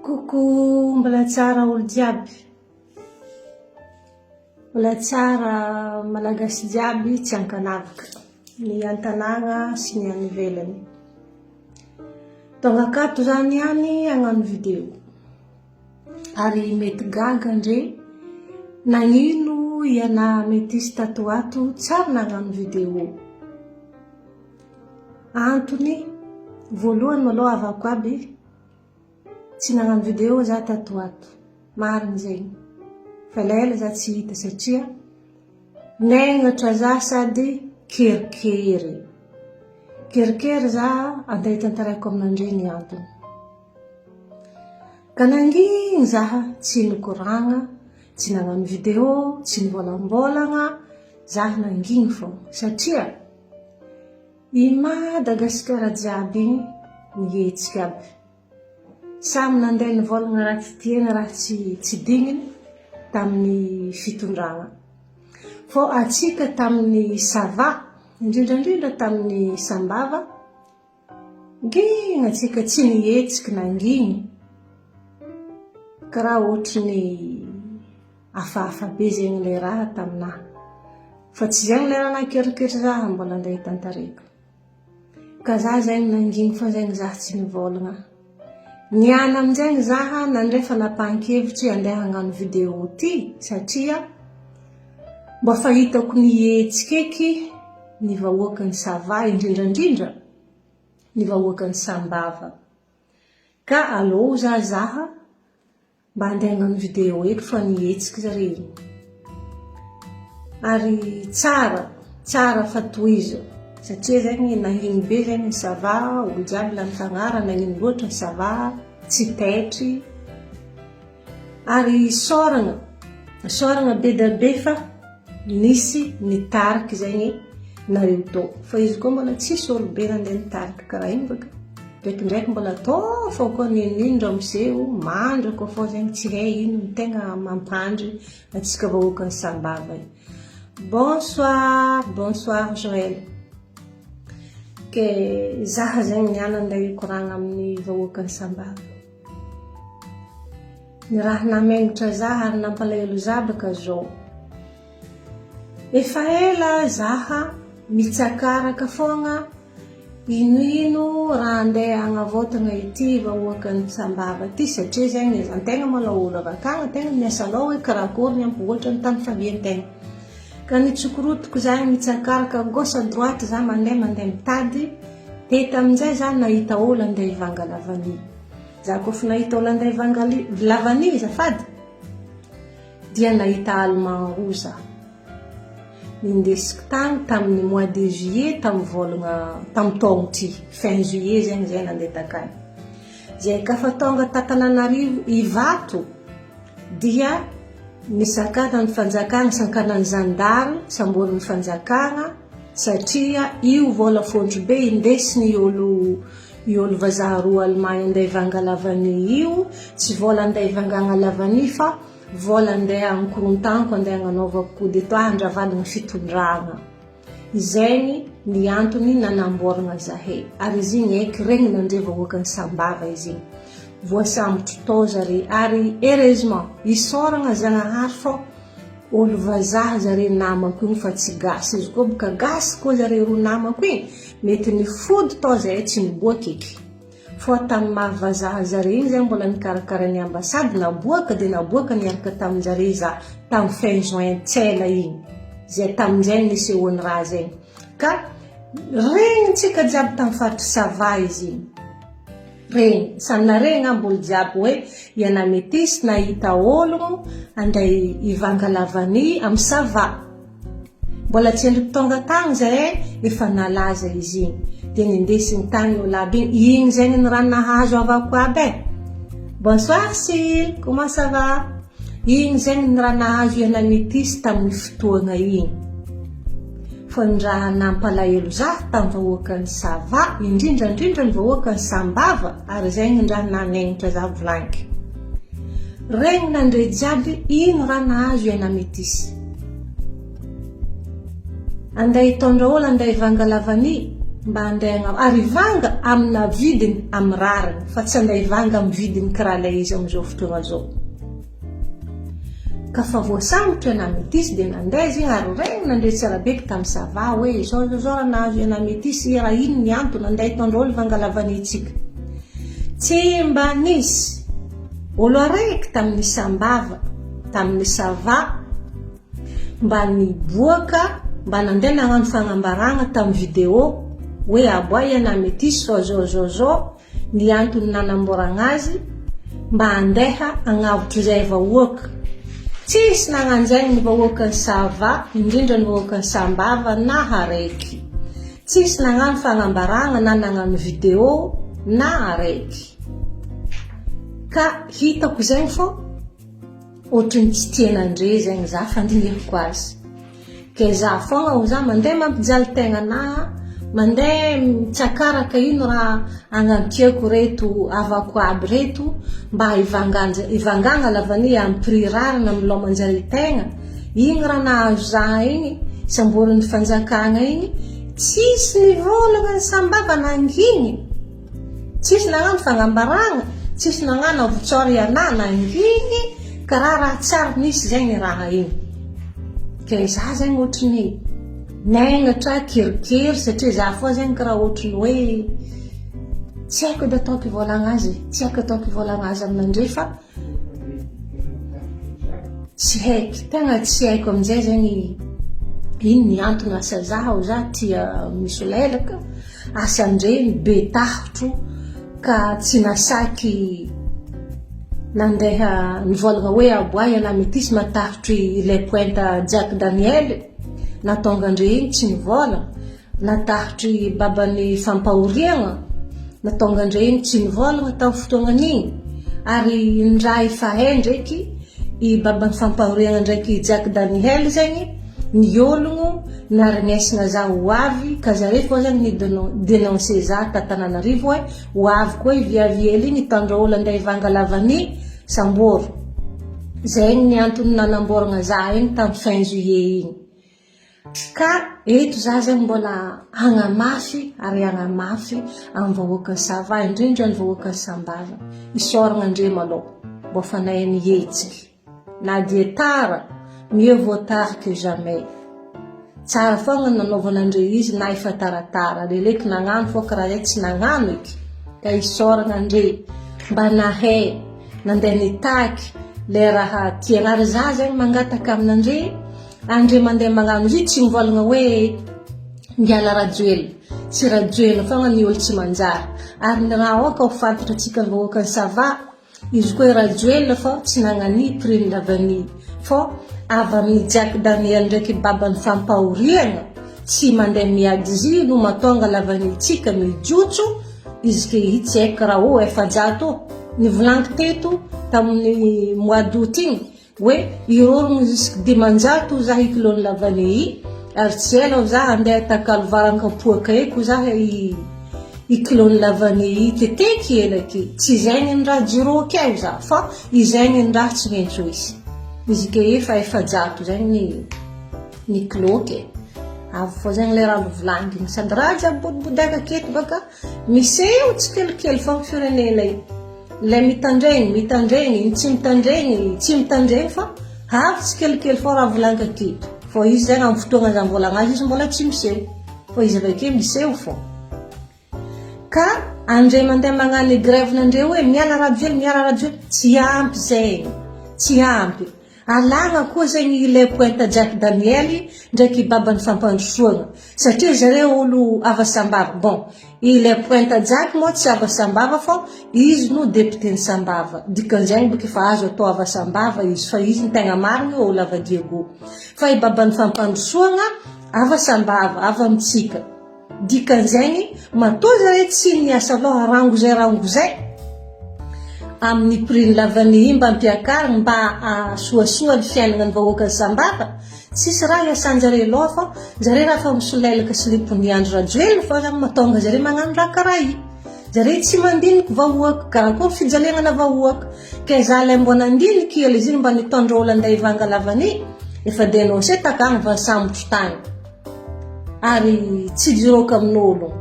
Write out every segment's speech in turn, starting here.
Coucou, mbola tsara olo jiaby. Mbola tsara malagasy jiaby tsy ankanavaka. Ny antanàgna sy ny any ivelany. Tonga akato zany ihany hagnano vidéo. Ary mety gaga andre nagnino iana mety isy tato ato tsara nagnano vidéo. Antony voalohany maloha avako aby tsy nagnano vidéo za tato ato. Marina zegny. Fa lela za tsy hita satria negnatra za sady kerikery. Kerikery za andeha tantarako aminandre ny antony. Ka nanginy zaha tsy nikoragna, tsy nagnano vidéo, tsy nivolambolagna, zaha nanginy fô. Satria i Madagasikara jiaby nihetsika aby. Samy nandeha nivolagna raha tsy tiana, raha tsy digniny tamin'ny fitondragna. Fô atsika tamin'ny sava, indrindrandrindra tamin'ny sambava, nginy atsika tsy nihetsiky nanginy. Karaha ohatry ny hafahafa be zegny le raha taminaha. Fa tsy zegny le raha nakerikery zaha mbola andeha hitantariko. Ka za zegny nanginy fa zegny zaha tsy nivolagna. Niana amin'izegny zaha nandrefa napahan-kevitry andeha hagnano vidéo ty satria mba fahitako nihetsika eky ny vahoakan'ny sava indrindrandrindra ny vahoakan'ny sambava. Ka alô zaha mba andeha hagnano vidéo eky fa nihetsika zareo. Ary tsara fatoizo satria zegny nanginy be zegny ny sava, olo jiaby lany tagnara nanginy loatra ny sava, tsy taitry. Ary soragna be da be fa nisy nitariky zegny nareo tô. Fa izy koa mbola tsisy olo be nandeha nitariky karaha igny baka. Ndraikindraiky mbola tô fô koa ninindra amseo, mandra koa fô zegny tsy hay ino ny tegna mampandry atsika vahoakan'ny sambava io. Bonsoir Joël. Ke zaha zegny niana andeha hikoragna amin'ny vahoakan'ny sambava. Ny raha namengotra zaha ary nampalahelo zaha baka zao. Efa ela zaha mitsakaraka foagna ino raha andeha hagnavotagna ity vahoakan'ny sambava ty satria zegny antegna mala olo avakagny tegna miasa lao hoe karakory ny ampivoatra ny tany favian-tegna. Ka nitsokorotiko zahay mitsakaraka gauche à droite za mandeha mitady. Teta amin'izay za nahita olo andeha hivanga lavany. Za koa fa nahita olo andeha hivanga lavany zafady dia nahita allemand roa za. Nindesiko tany tamin'ny mois de juillet tamin'ny taogno ty fin juillet zegny zay nandeha takany. Zay ka fa tonga Tatananarivo Ivato dia nisakana ny fanjakana sankanan'ny zandary samborin'ny fanjakana satria io vola fondro be indesiny i olo vazaha roa Allemagne andeha hivanga lavany io, tsy vola andeha hivangana lavany fa vola andeha ankorontanko andeha hagnanaova coup d'état handravagna ny fitondragna. Izegny ny antony nanamboragna zahay. Ary izy igny eky regny nandre vahoakan'ny sambava izy igny. Voasambotry tao zare ary heureusement isoragna Zagnahary fô olo vazaha zare namako igny fa tsy gasy. Izy koa boka gasy koa zare ro namako igny mety nifody tao zay tsy niboaky eky. Fô tamin'ny mahavazaha zare igny zay mbola nikarakara ny ambasady naboaka dia naboaka niaraka tamin-jare za tamin'ny fin juin tsela igny. Zay tamin'izay nisehoan'ny raha zegny. Ka regnitsika jiaby tamin'ny faritry sava izy igny. Regny, sanaregny ambolo jiaby hoe iana metisy nahita olo andeha hivanga lavany amin'ny sava. Mbola tsy endriky tonga tagny zay efa nalaza izy igny. Dia nindesiny tagny olo aby igny zegny ny raha nahazo avako aby e. Bonsoir Sil, comment ça va? Igny zegny ny raha nahazo iana metisy tamin'ny fotoagna igny. Fa ny raha nampalahelo zaha tamin'ny vahoakan'ny sava, indrindrandrindra ny vahoakan'ny sambava, ary zegny ny raha nanegnitra zaha volanky. Regny nandre jiaby ino raha nahazo iana metisy. Andeha hitondra olo andeha hivanga lavany, mba andeha ary ivanga amina vidiny amin'ny rariny fa tsy andeha ivanga amin'ny vidiny kiraha ilay izy amin'izao fotoana zao. Ka fa voasambotra ena metisy dia nandeha izy ary regny nandeha tsara beky tamin'ny sava hoe zao raha nahazo ena metisy raha ino ny antony andeha hitondrolo vangalavany-tsika. Tsy mba nisy olo araiky tamin'ny sambava tamin'ny sava mba niboaka mba nandeha nagnano fagnambarana tamin'ny vidéo hoe aboa ena metisy fa zao ny antony nanamboragna azy mba andeha agnavotry zay vahoaka. Tsisy nagnanjaigny ny vahoakan'ny sava indrindra ny vahoakan'ny sambava na araiky. Tsisy nagnano fagnambarana na nagnano vidéo na araiky. Ka hitako zegny fô ohatriny tsy tian'andre zegny za fandinihako azy. Ke za fogna ho za mandeha mampijaly tegna na mandeha mitsakaraka ino raha agnampiako reto avako aby reto mba ivangana lavany amin'ny prix rarina amin'ny lomanjary tegna. Igny raha nahazo za igny samborin'ny fanjakana igny tsisy nivolagna ny sambava nanginy. Tsisy nagnano fagnambarana, tsisy nagnano avotsory ana nanginy karaha tsara nisy zegny raha igny. Ke za zegny ohatriny nengatra kirikiri satria za fô zegny karaha ohatriny hoe tsy haiko edy ataoko ivolagna azy, tsy haiko ataoko ivolagna azy amin'andre fa tsy haiko, tegna tsy haiko amin'izay zegny ino ny antony asa zaho za tia misy lelaka asa andre be tahotro ka tsy nasaky nandeha nivolagna hoe aboa ena metisy matahotry ilay pointa Jack Daniel natonga andre igny tsy nivolagna, natahotry babany fampahoriagna natonga andre igny tsy nivolagna tamin'ny fotoagnan'igny. Ary ny raha ifahay ndraiky i babany fampahoriagna ndraiky Jack Daniel zegny ny ologno narignesina za ho avy ka zare fô zegny ny denoncer za tatananarivo hoe ho avy koa i viaviely igny hitondra olo andeha ivanga lavany Samboro. Zegny ny antony nanamboragna za igny tamin'ny fin juillet igny. Ka eto za zegny mbola hagnamafy ary hagnamafy amin'ny vahoakan'ny sava indrindra ny vahoakan'ny sambava. Isoragna andre malô mbo fanay nihetsiky na dia tara mieux vaut tard que jamais. Tsara fogna nanaovan'andre izy na efa taratara leleky nagnano fô karaha zay tsy nagnano eky. Ka isoragna andre mba nahay nandeha nitaky le raha tiagnary za zegny mangataka amin'andre. Andre mandeha magnano izy tsy mivolagna hoe miala rajoely, tsy rajoely fogna ny olo tsy manjary. Ary ny raha oka ho fantatra antsika ny vahoakan'ny sava izy koa rajoely fô tsy nagnani prix lavany fô avy amin'ny Jack Daniel ndraiky babany fampahoriagna tsy mandeha miady izy no matonga lavanitsika mijotso izy ke i tsy haiko raha ho efajato nivolaniko teto tamin'ny mois d'août igny hoe irorogno jusque dimanjato za ikilony lavany ary tsy ela za andeha takalovarankapoaka eko za ikilony lavany teteky elaky tsy zegny ny raha jiroky eo za fa izegny ny raha tsy mentso izy ke efajato zegny ny kiloky avy fô zegny le raha volanigny sady raha jiaby bodibodaka aketo baka miseho tsikelikely fogna firenena io. Le mitandregny, tsy mitandregny fa avy tsikelikely fô raha volaniko aketo. Fô izy zegny amin'ny fotoagna za mivolagna azy izy mbola tsy miseho. Fô izy avake miseho fô. Ka andre mandeha magnano grève nandre hoe miala rajoely, tsy ampy zegny, tsy ampy. Alagna koa zegny ile pointa Jack Daniel ndraiky babany fampandrosoagna satria zare olo avasambava. Bon, ile pointa Jack moa tsy avasambava fô izy no député ny sambava. Dikan'izegny boka efa azo atao avasambava izy fa izy ny tegna marigny olo avadiago. Fa i babany fampandrosoagna avasambava, avy amitsika. Dikan'izegny matoa zare tsy niasa loha rango zay amin'ny prix ny lavany mba ampiakarigny mba soasoa ny fiainana ny vahoakan'ny sambava. Tsisy raha iasanjare loha fa zare raha fa misolelaka slipony andro rajoely fa zany matonga zare magnano raha karaha io. Zare tsy mandiniky vahoaka karakory fijaliagnana vahoaka. Ke za le mbo nandiniky ela izy mba nitondra olo andeha ivanga lavany efa denoncer takagny va sambotro tany. Ary tsy jiroko amin'olo.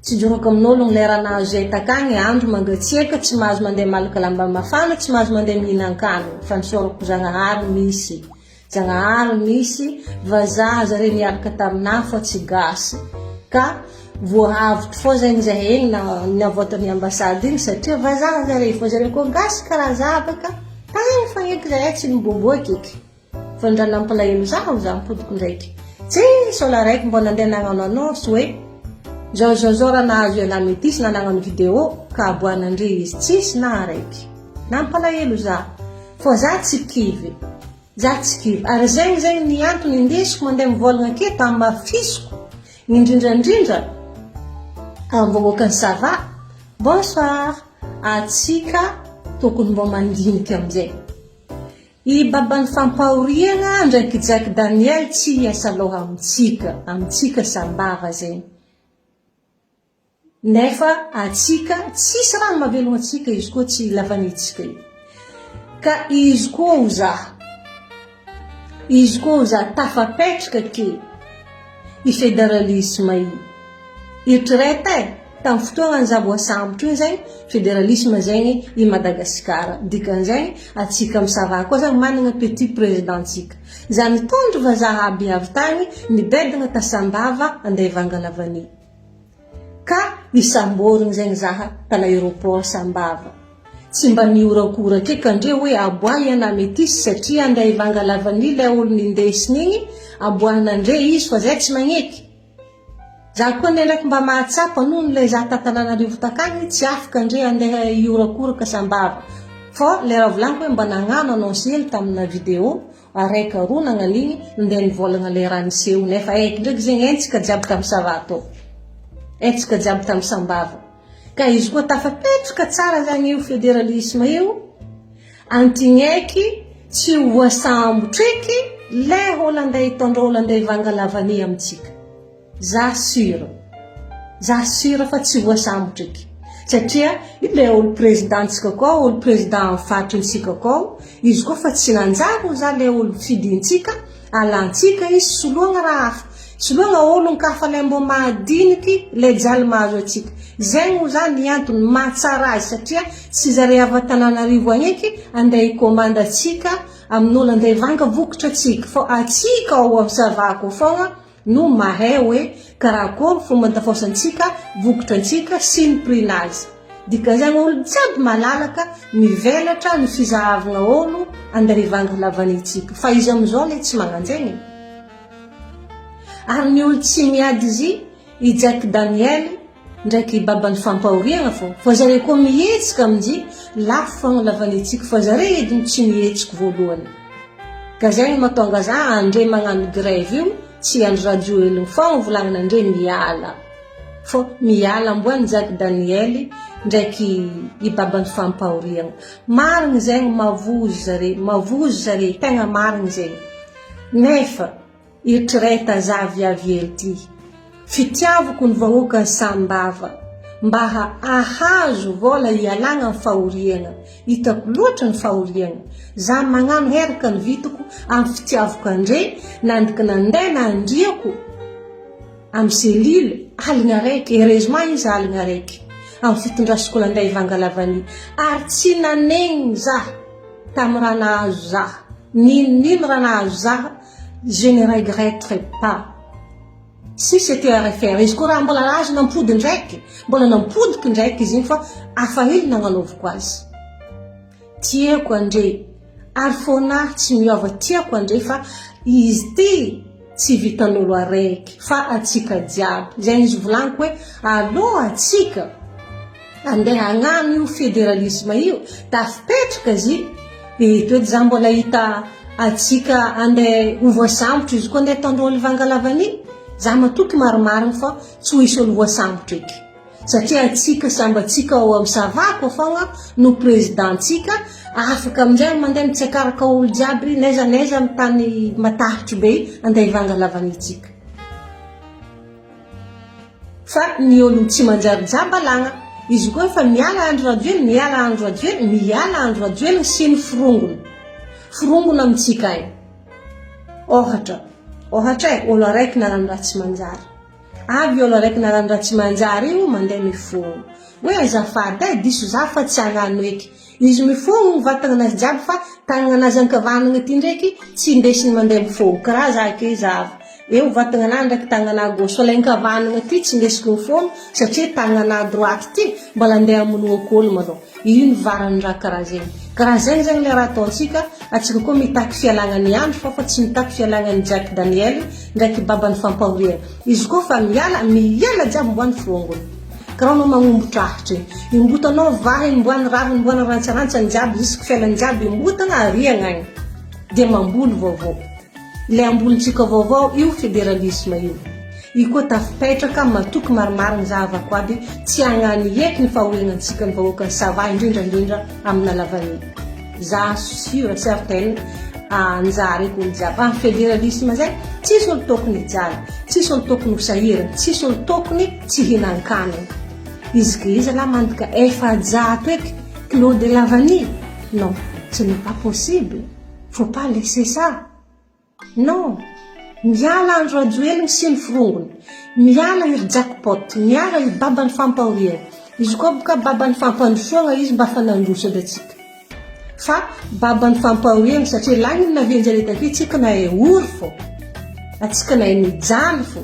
tsy joroko amin'olo ny leranazy zay takagny andro mangatsiaka tsy mahazo mandeha malaka lamba mafana tsy mahazo mandeha mihinan-kanina fa nisorako Zagnahary misy vazaha zare niaraka taminahy fa tsy gasy ka voahavitry fô zegny zahay na navoatan'ny ambasady igny satria vazaha zare fa zare koa gasy karaha zavaka tagny fagneky zahay tsy miboboaky eky fa ndra nampalahelo zaho za mipodiko ndraiky tsisy olo araiky mbô nandeha nagnano annonce hoe zao raha nahazo ela métis na nagnano vidéo ka aboanandre izy tsisy na araiky nampalahelo za fa za tsy kivy ary zegny ny antony indesiko mandeha mivolagna aketo amin'ny mafisiko indrindrandrindra ambovoakany sava bonsoir atsika tokony mbo mandinika amizay i baban'ny fampahoriagna ndraiky Jack Daniel tsy hiasa loha amitsika sambava zegny nefa atsika tsisy raha mahavelogna atsika izy koa tsy lavanitsika io ka izy koa za tafapetraka ke i fédéralisme io traite tamin'ny fotoagna ny zavoasambotro io zegny fédéralisme zegny i Madagasikara dikan'izegny atsika misava koa zegny manana petit présidentsika za nitondro vazaha aby avy tagny nibedagna tasambava andeha Vangalavany ka isamborigny zegny zaha tanaéroport Sambava tsy mba niorakoraka eky andre hoe aboahy ana métis satria andeha Vangalavany le olo nindesiny igny aboahanandre izy fa zay tsy magneky za koa ndraiky mba mahatsapa noho le za Tananarivo takagny tsy afaka andre andeha iorakoraka Sambava fa le raha volaniko hoe mba nagnano annonce hely tamina vidéo araiky roa nagnaligny ndeha nivolagna le raha niseho nefa eky ndraiky zegny entsika jiaby tamin'ny Savato etsika jiaby tamin'ny Sambava ka izy koa tafapetraka tsara zany io fédéralisme io antigneky tsy voasambotro eky le olo andeha hitondra olo andeha Vangalavany amitsika za sûre fa tsy voasambotro eky satria le olo présidentsika koa olo président fatritsika koa izy koa fa tsy nanjary za le olo fidintsika alantsika izy soloagna raha hafa soloagna olo kafa le mbo mahadiniky le jaly mahazo atsika zegny za ny antony mahatsara azy satria tsy zare avy Tananarivo agneky andeha hikomanda atsika amin'olo andeha hivanga vokotra atsika fa atsika ao amin'ny savako fogna no mahay hoe karakory fomba antafosantsika vokotra antsika sy ny prix-nazy dikan'izany olo jiaby malalaka mivelatra ny fizahavagna olo andeha hivanga lavanitsika fa izy amizao le tsy magnanjegny ary ny olo tsy miady izy i Jack Daniel ndraiky baban'ny fampahoriagna fa zare koa mihetsika amin'izy lafo fogna lavanitsika fa zare ediny tsy mihetsika voalohany ka zegny mahatonga za andre magnano grève io tsy andro radio eliny fogna volagnina andre miala amboany Jack Daniel ndraiky i baban'ny fampahoriagna marigny zegny mavozo zare tegna marigny zegny nefa i traite zaviavy ely ty fitiavako ny vahoaka Sambava mba ahazo vola ialagna amin'ny fahoriagna hitako loatra ny fahoriagna za magnano heraka ny vitako amin'ny fitiavako andre nandika nandeha nandriako amin'ny selile aligna araiky heureusement izy aligna araiky amin'ny fitondrasako andeha Vangalavany ary tsy nanegny zaha tamin'ny raha nahazo zaha ninino raha nahazo zaha je ne regretterai pas si c'était à refaire izy koa raha mbola azo nampody ndraiky mbola nampodiky ndraiky izy igny fa afahily nagnanovako azy tiako andre ary fônahy tsy miova tiako andre fa izy ty tsy vitan'olo araiky fa atsika jiaby zegny izy volaniko hoe aloha atsika andeha hagnano io fédéralisme io tafipetraka izy toety za mbola hita atsika andeha ho voasambotro izy koa andeha tondro olo Vangalavany za matoky marimariny fa tsy ho isy olo voasambotro eky satria atsika samby atsika ao amin'ny savako fogna no présidentsika afaka amin'izay mandeha mitsakaraka olo jiaby neza amin'ny tany matahitry be andeha Vangalavany itsika fa ny olo tsy manjary jiaby alagna izy koa fa miala andro radio ely sy ny firongona amitsika io ohatra olo araiky nanano raha tsy manjary avy olo araiky narano tsy manjary io mandeha mifogno hoe azafady diso za fa tsy hagnano eky izy mifogno vatagna anazy jiaby fa tagnana anazy ankavanagna ty ndraiky tsy indesiny mandeha mifogno karaha za ke zava eo vatagna anahy ndraiky tagnana gauche fa le ankavanagna ty tsy indesiko mifogno satria tagnana droite ty mbola andeha amonoako olo malô ino varany raha karaha zegny zegny le raha ataontsika atsika koa mitaky fialagnany andro fa tsy mitaky fialagnany Jack Daniel ndraiky babany fampahoriana izy koa fa miala jiaby mboany fongony karaha anao magnombotra ahitra imbotanao vahy imboany raviny imboany rantsarantsany jiaby jusque fialany jiaby imbotana ariagna agny dia mamboly vaovao le ambolontsika vaovao io fédéralisme io koa tafipetraka matoky marimariny zavako aby tsy hagnany eky ny fahoenantsika ny vahoaka ny sava indrindra amina lavany za sûr certaine anjary eky olo jiaby amin'ny fédéralisme zay tsisy olo tokony hijaly tsisy olo tokony hosahirana tsisy olo tokony tsy hinan-kanina izy ke izy la mandika efajato eky Claude de Lavanie non ce n'est pas possible faut pas laisser ça non miala andro rajoeliny sy ny firongony miala iry jackpot miala iry babany fampahoriana izy koa boka babany fampandrosoagna izy mba fanandrosana atsika fa babany fampahoriana satria lagny navenjaretake tsika na e ory fô atsika na e mijaly fô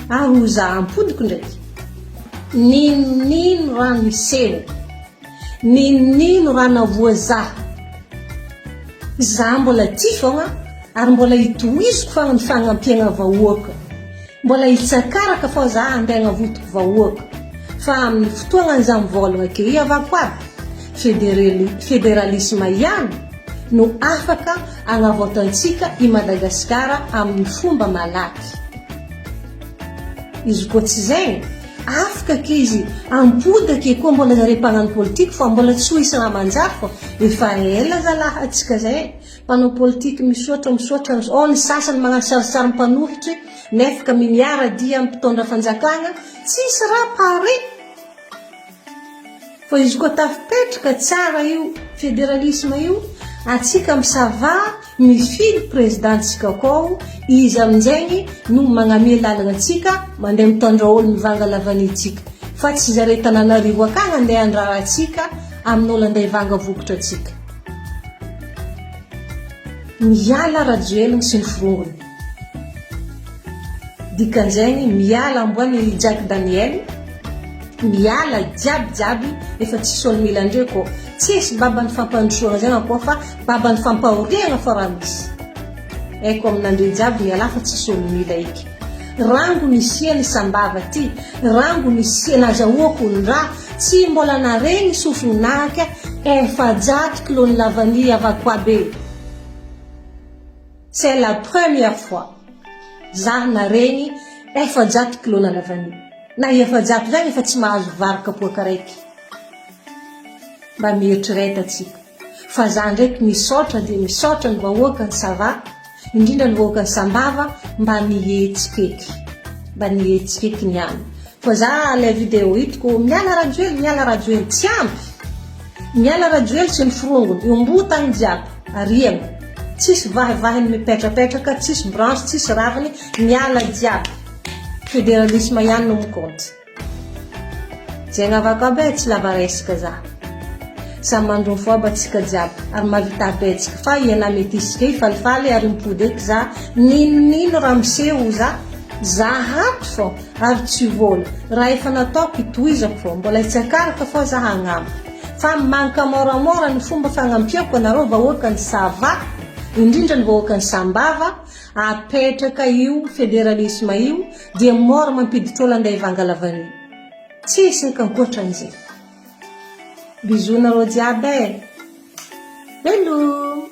ary za ampodiko ndraiky ninino raha miseho ninino raha navoazaha za mbola ty fogna ary mbola hitohiziko fa ny fagnampiagna vahoaka mbola hitsakaraka fa za andeha agnavotiko vahoaka fa amin'ny fotoagna za mivolagna ke iavako aby fédéralisme ihany no afaka agnavoatantsika i Madagasikara amin'ny fomba malaky izy koa tsy zegny afaka ke izy ampodaka koa mbola zare mpagnano politika fa mbola tsy ho isana manjary fa efa ela zalahy atsika zay mpanao politika misotra ny sasany magnano sarisary mpanohitry nefaka miara-dia mpitondra fanjakana tsisy raha pare fa izy koa tafipetraka tsara io fédéralisme io atsika misava mifidy présidentsika koa izy amin'izegny no magnamia lalagna atsika mandeha mitondra olo mivanga lavanitsika fa tsy zare Tananarivo akagny andeha andrara atsika amin'olo andeha hivanga vokotra atsika miala rajoeliny sy ny firongony dikan'izegny miala amboany Jack Daniel miala jiaby efa tsisy olo mila andre koa tsisy babany fampandrosoagna zegny koa fa babany fampahoriagna fa raha misy eko amin'andre jiaby miala fa tsisy olo mila eky rango nisiany sambava ty rango nisiany azahoako ny raha tsy mbola naregny sofinahaka efa jato Claude Lavanie avako aby c'est la première fois za naregny efa jato Claude Lavanie na efa jato zegny efa tsy mahazo varaka poaka raiky mba mieritrereita atsika fa za ndraiky misaotra dia misaotra ny vahoaka ny sava indrindra ny vahoaka ny sambava mba nihetsika eky niany fa za le vidéo hitako miala rajoely tsy ampy miala rajoely sy ny firongony iombotagny jiaby ariagna tsisy vahivahiny mipetrapetraka tsisy branche tsisy raviny miala jiaby fédéralisme ihany no mikonty zegny avako aby tsy lava resaka za sa mandro foba tsika jiaby ary mavita betsika fa iana mety isika falifaly ary mipody eky za ninonino raha miseho za hato fô ary tsy vola raha efa nataoko hitohizako fô mbola hitsakaraka fô za hagnampy fa manka moramora ny fomba fagnampiako anareo vahoaka ny sava indrindra ny vahoaka ny sambava apetraka io fédéralisme io dia mora mampiditra olo andeha hivanga Lavanie tsisy ny kankoatran'izay bisous nareo jiaby velom